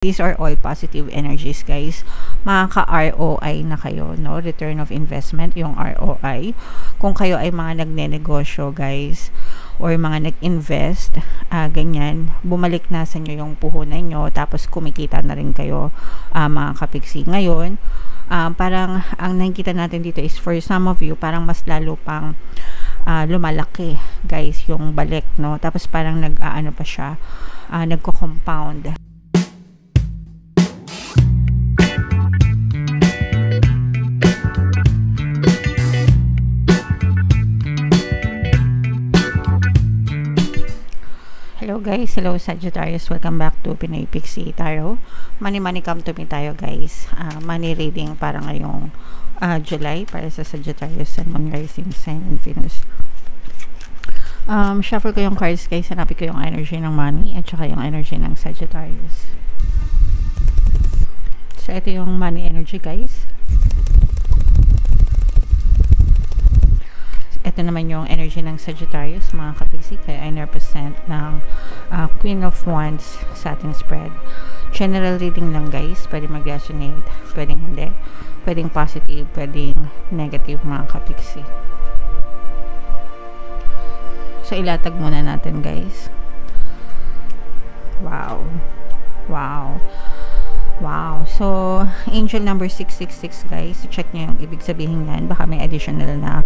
These are all positive energies, guys. Makaka-ROI na kayo, no? Return of investment, yung ROI. Kung kayo ay mga nagne-negosyo, guys, or mga nag-invest, ganyan, bumalik na sa inyo yung puhunan nyo, tapos kumikita na rin kayo, mga kapiksi. Ngayon, parang ang nakikita natin dito is for some of you, parang mas lalo pang lumalaki, guys, yung balik, no? Tapos parang nag-aano pa siya, nagko-compound. Hello guys, hello Sagittarius, welcome back to Pinoy Pixie Tarot. Money come to me tayo, guys. Money reading para ngayong July para sa Sagittarius, Sun, Moon, Rising Sign, and Venus. Shuffle ko yung cards, guys. Hanapin ko yung energy ng money at saka yung energy ng Sagittarius. So ito yung money energy, guys. Ito naman yung energy ng Sagittarius, mga kapiksi, kaya ay represent ng Queen of Wands sa ating spread. General reading lang, guys. Pwede mag-resonate, pwedeng hindi. Pwedeng positive, pwedeng negative, mga kapiksi. So, ilatag muna natin, guys. Wow. Wow. Wow. So, angel number 666, guys. So, check nyo yung ibig sabihin yan. Baka may additional na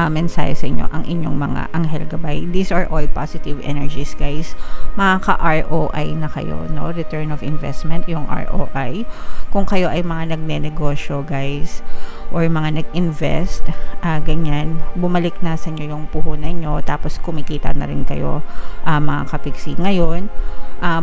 mensahe sa inyo ang inyong mga anghel gabay. These are all positive energies, guys. Makaka-ROI na kayo, no? Return of investment, yung ROI. Kung kayo ay mga nagne-negosyo, guys, or mga nag-invest, ganyan, bumalik na sa inyo yung puhunan nyo, tapos kumikita na rin kayo, mga kapiksi. Ngayon,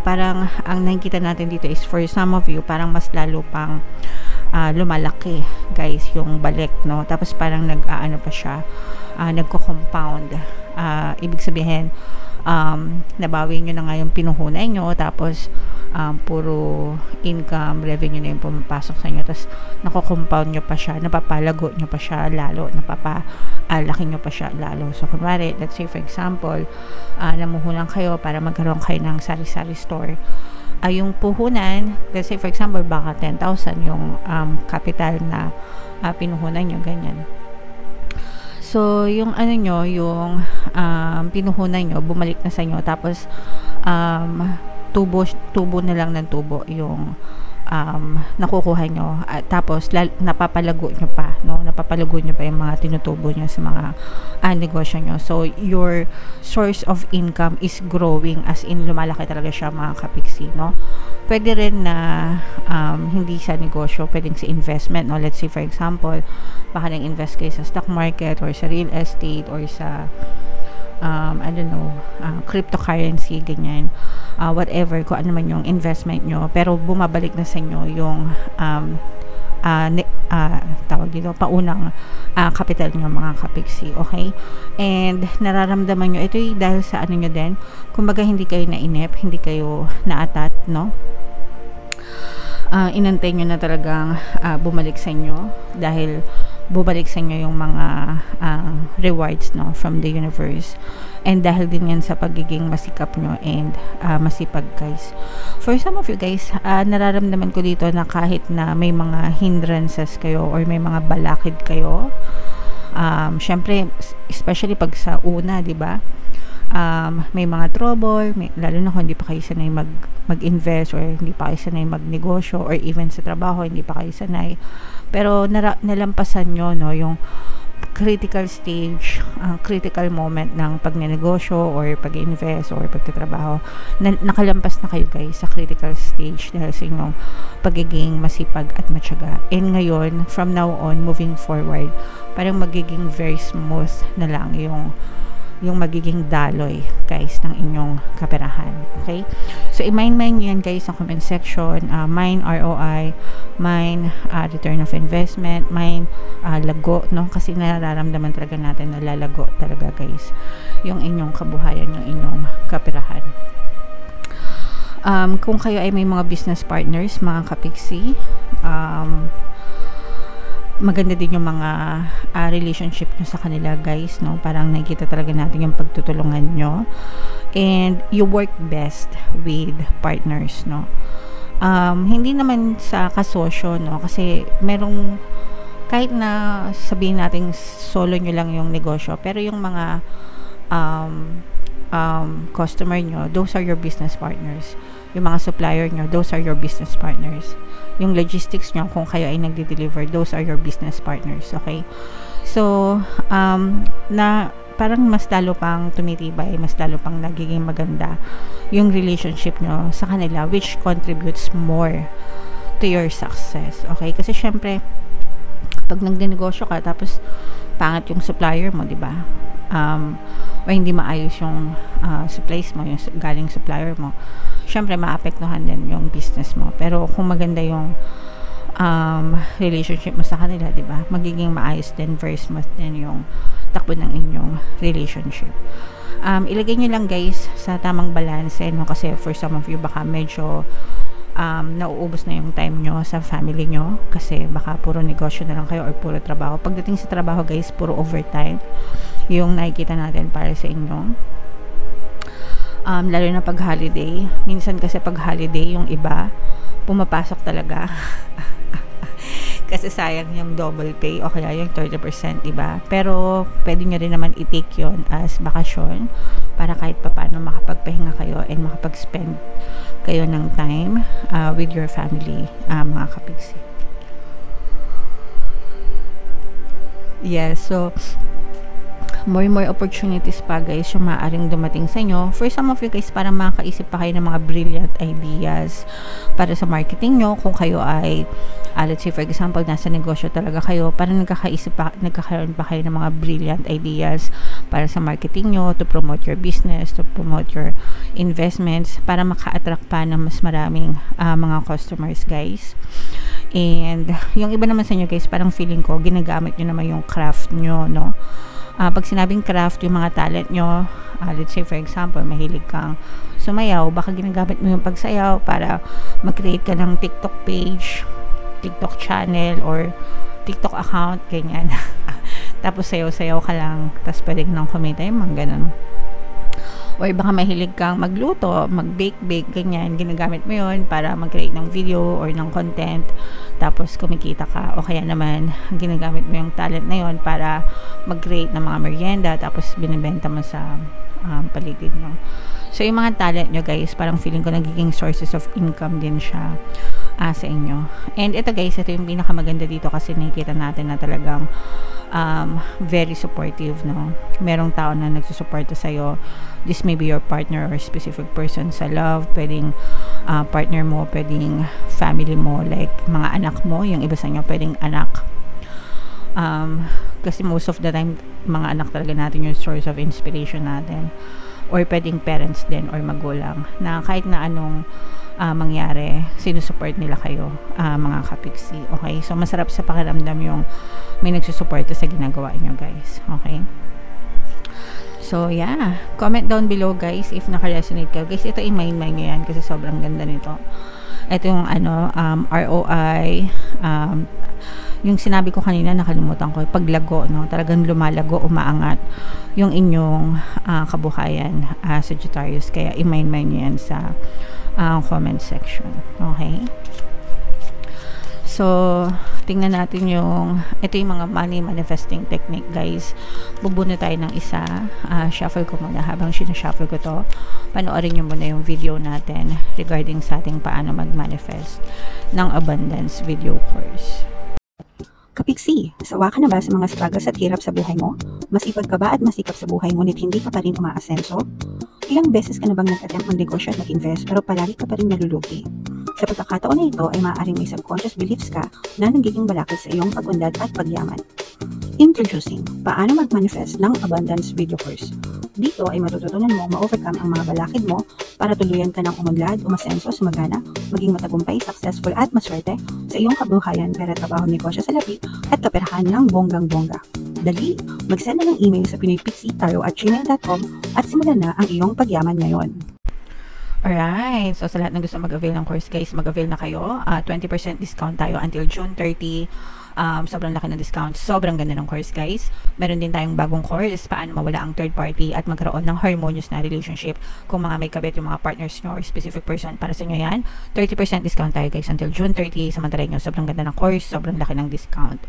parang ang nakikita natin dito is for some of you, parang mas lalo pang lumalaki, guys, yung balik, no? Tapos parang nag-aano pa siya, nagko-compound. Ibig sabihin, nabawi nyo na nga yung pinuhunan nyo, tapos puro income, revenue na yung pumapasok sa inyo, tapos nako-compound nyo pa siya, napapalago nyo pa siya lalo, napapalaki nyo pa siya lalo. So, kunwari, let's say for example, namuhunan kayo para magkaroon kayo ng sari-sari store. Yung puhunan, let's say for example, baka 10,000 yung capital na pinuhunan nyo, ganyan. So, yung ano nyo, yung pinuhunan nyo, bumalik na sa inyo, tapos tubo na lang ng tubo yung nakukuha nyo, tapos napapalago nyo pa, no? Napapalago nyo pa yung mga tinutubo nyo sa mga negosyo nyo. So, your source of income is growing, as in lumalaki talaga siya, mga kapiksi, no? Pwede rin na hindi sa negosyo, pwedeng sa investment, no? Let's say for example, baka nag-invest kayo sa stock market or sa real estate or sa I don't know, cryptocurrency, ganyan, whatever, kung ano man yung investment nyo, pero bumabalik na sa inyo yung tawag dito, paunang capital nyo, mga kapiksi, okay? And nararamdaman nyo, ito dahil sa ano nyo din, kumbaga hindi kayo nainip, hindi kayo naatat, no? Inantay nyo na talagang bumalik sa inyo, dahil bumalik sa inyo yung mga rewards, no, from the universe, and dahil din yan sa pagiging masikap nyo and masipag, guys. For some of you, guys, nararamdaman ko dito na kahit na may mga hindrances kayo or may mga balakid kayo, syempre, especially pag sa una, di ba, may mga trouble, lalo na kung hindi pa kayo sanay mag-invest or hindi pa kayo sanay magnegosyo or even sa trabaho, hindi pa kayo sanay. Pero nalampasan nyo, no, yung critical stage, critical moment ng pagnenegosyo or pag-invest or pagtatrabaho. Nakalampas na kayo, guys, sa critical stage dahil sa inyong pagiging masipag at matyaga. And ngayon, from now on, moving forward, parang magiging very smooth na lang yung magiging daloy, guys, ng inyong kaperahan. Okay? So, i-mine nyo yan, guys, sa comment section. Mine ROI, mine return of investment, mine lago, no? Kasi nararamdaman talaga natin na lalago talaga, guys, yung inyong kabuhayan, yung inyong kaperahan. Kung kayo ay may mga business partners, mga kapiksi, maganda din yung mga relationship nyo sa kanila, guys, no? Parang nakikita talaga natin yung pagtutulungan nyo, and you work best with partners, no? hindi naman sa kasosyo, no? Kasi merong, kahit na sabihin natin solo nyo lang yung negosyo, pero yung mga customer nyo, those are your business partners. Yung mga supplier nyo, those are your business partners. Yung logistics nyo, kung kayo ay nagde-deliver, those are your business partners. Okay? So, na parang mas lalo pang tumitibay, mas lalo pang nagiging maganda yung relationship nyo sa kanila, which contributes more to your success. Okay? Kasi syempre, pag nagdenegosyo ka, tapos pangit yung supplier mo, di ba? O hindi maayos yung supplies mo, yung galing supplier mo, syempre maapektuhan din yung business mo. Pero kung maganda yung relationship mo sa kanila, di ba, magiging maayos din, very smooth din yung takbo ng inyong relationship. Ilagay nyo lang guys sa tamang balance, no? Kasi for some of you baka medyo nauubos na yung time nyo sa family nyo, kasi baka puro negosyo na lang kayo or puro trabaho. Pagdating sa trabaho guys, puro overtime yung nakikita natin para sa inyo. Lalo na pag holiday. Minsan kasi pag holiday, yung iba pumapasok talaga kasi sayang yung double pay o kaya yung 30%, diba? Pero pwede nyo rin naman i-take yun as bakasyon para kahit papaano makapagpahinga kayo and makapag-spend kayo ng time with your family, mga kapigsi. Yes, so more opportunities pa guys yung maaaring dumating sa inyo. For some of you guys, parang makakaisip pa kayo ng mga brilliant ideas para sa marketing nyo. Kung kayo ay let's say for example, nasa negosyo talaga kayo, parang nagkakaroon pa kayo ng mga brilliant ideas para sa marketing nyo, to promote your business, to promote your investments, para maka-attract pa ng mas maraming mga customers guys. And yung iba naman sa inyo guys, parang feeling ko ginagamit nyo naman yung craft nyo, no? Pag sinabing craft, yung mga talent nyo, let's say for example, mahilig kang sumayaw, baka ginagamit mo yung pagsayaw para mag-create ka ng TikTok page, TikTok channel, or TikTok account, ganyan. Tapos sayaw-sayaw ka lang, tapos pwede ka nang kumita yung mga ganun. Or baka mahilig kang magluto, mag-bake, ganyan, ginagamit mo yun para mag-create ng video or ng content, tapos kumikita ka. O kaya naman, ginagamit mo yung talent na yun para mag-create ng mga merienda, tapos binibenta mo sa paligid mo. So, yung mga talent nyo guys, parang feeling ko nagiging sources of income din siya sa inyo. And ito guys, ito yung pinakamaganda dito kasi nakikita natin na talagang very supportive, no? Merong tao na nagsusuporta sa'yo. This may be your partner or specific person sa love, pwedeng partner mo, pwedeng family mo, like mga anak mo, yung iba sa inyo pwedeng anak. Kasi most of the time, mga anak talaga natin yung source of inspiration natin. Or pwedeng parents din or magulang na kahit na anong mangyari, sinusupport nila kayo, mga kapiksi. Okay? So, masarap sa pakiramdam yung may nagsusuporta sa ginagawa nyo, guys. Okay? So, yeah. Comment down below, guys, if naka-resonate kayo. Guys, ito i-mind nyo yan kasi sobrang ganda nito. Ito yung, ROI, yung sinabi ko kanina, nakalimutan ko, paglago, no? Talagang lumalago, umaangat yung inyong kabuhayan, Sagittarius. Kaya i-mind nyo yan sa comment section. Okay? So, tingnan natin ito yung mga money manifesting technique, guys. Bubuno tayo ng isa. Shuffle ko muna. Habang sinashuffle ko to, panoorin nyo muna yung video natin regarding sa ating paano mag-manifest ng abundance video course. Kapiksi, sawa ka na ba sa mga struggles at hirap sa buhay mo? Masipag ka ba at masikap sa buhay ngunit hindi ka pa rin umaasenso? Ilang beses ka na bang nag-attempt mag-negosyo at mag-invest pero palagi ka pa rin nalulugi? Sa pagkakataon na ito ay maaaring may subconscious beliefs ka na nagiging balakid sa iyong pag-unlad at pagyaman. Introducing, paano mag-manifest ng abundance video course. Dito ay matututunan mo ma-overcome ang mga balakid mo para tuluyan ka ng umunlad, umasenso, sumagana, maging matagumpay, successful at maswerte sa iyong kabuhayan, pera, trabaho, negosyo sa labi at kaperahan ng bonggang-bongga. Dali, mag-send na ng email sa pinoypixie@gmail.com at simulan na ang iyong pagyaman ngayon. Alright, so sa lahat ng gusto mag-avail ng course guys, mag-avail na kayo. 20% discount tayo until June 30. Sobrang laki ng discount. Sobrang ganda ng course guys. Meron din tayong bagong course, paano mawala ang third party at magkaroon ng harmonious na relationship. Kung mga may kabit yung mga partners nyo or specific person para sa inyo yan, 30% discount tayo guys until June 30. Samantalay nyo, sobrang ganda ng course, sobrang laki ng discount.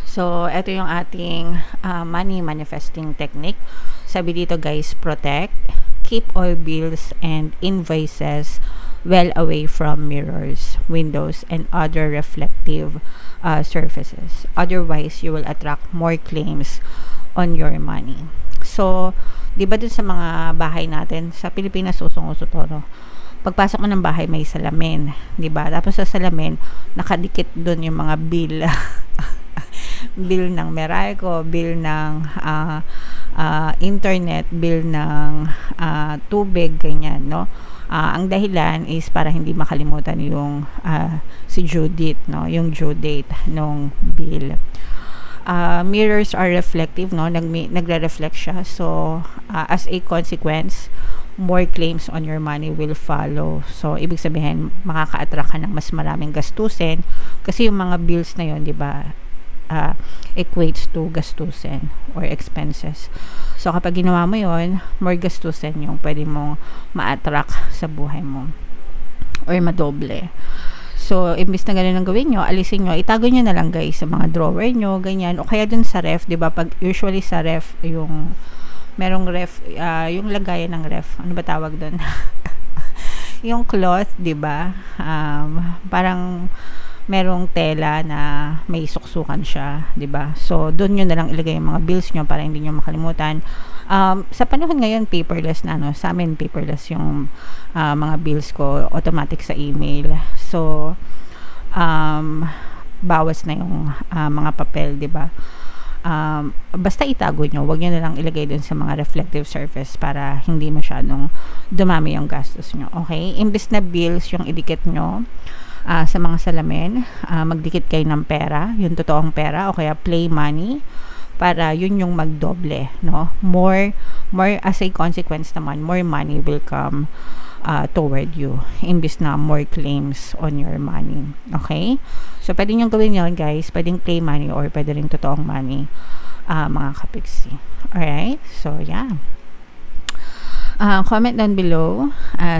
So, ito yung ating money manifesting technique. Sabi dito guys, protect, keep all bills and invoices well away from mirrors, windows, and other reflective surfaces. Otherwise, you will attract more claims on your money. So, di ba dun sa mga bahay natin, sa Pilipinas, usong-uso to, no? Pagpasok mo ng bahay, may salamin, di ba? Tapos sa salamin, nakadikit dun yung mga bill. Bill ng Meralco, bill ng internet, bill ng tubig, ganyan, no? Ang dahilan is para hindi makalimutan yung si Judith, no? Yung due date nung bill. Mirrors are reflective, no? Nagre-reflect siya. So, as a consequence, more claims on your money will follow. So, ibig sabihin, makaka-attract ka ng mas maraming gastusin kasi yung mga bills na yun, di ba, equates to gastusin or expenses. So, kapag ginawa mo yon, more gastusin yung pwede mong ma-attract sa buhay mo or madoble. So, imbis na ganun ang gawin nyo, alisin nyo, itago nyo na lang guys sa mga drawer nyo, ganyan, o kaya dun sa ref, diba, pag usually sa ref, yung merong ref, yung lagayan ng ref, ano ba tawag dun? Yung cloth, diba, parang merong tela na may suksukan siya, 'di ba? So doon niyo na lang ilagay yung mga bills niyo para hindi niyo makalimutan. Sa panahon ngayon paperless na, no? Sa amin paperless yung mga bills ko, automatic sa email. So bawas na yung mga papel, 'di ba? Basta itago nyo, wag nyo na lang ilagay dun sa mga reflective surface para hindi masyadong dumami yung gastos nyo, okay? Imbis na bills yung idikit nyo sa mga salamin, magdikit kayo ng pera, yung totoong pera, o kaya play money, para yun yung magdoble, no? More as a consequence naman, more money will come toward you, imbis na more claims on your money, okay? So, pwede nyo gawin yun, guys. Pwedeng play money or pwede rin totoong money, mga kapiksi. Alright? So, yeah. Comment down below,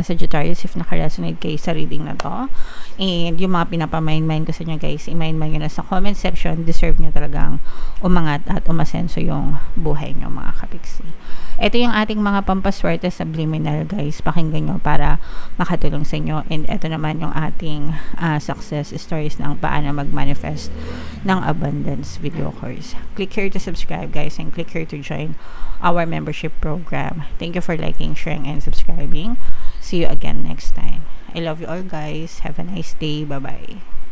Sagittarius, if naka-resonate kayo sa reading na to. And yung mga pinapamain-main ko sa inyo guys, i-main-main nyo na sa comment section. Deserve nyo talagang umangat at umasenso yung buhay nyo, mga kapiksi. Ito yung ating mga pampaswerte subliminal guys. Pakinggan nyo para makatulong sa inyo. And ito naman yung ating success stories ng paano mag-manifest ng abundance video course. Click here to subscribe guys, and click here to join our membership program. Thank you for liking, sharing, and subscribing. See you again next time. I love you all guys. Have a nice day. Bye-bye.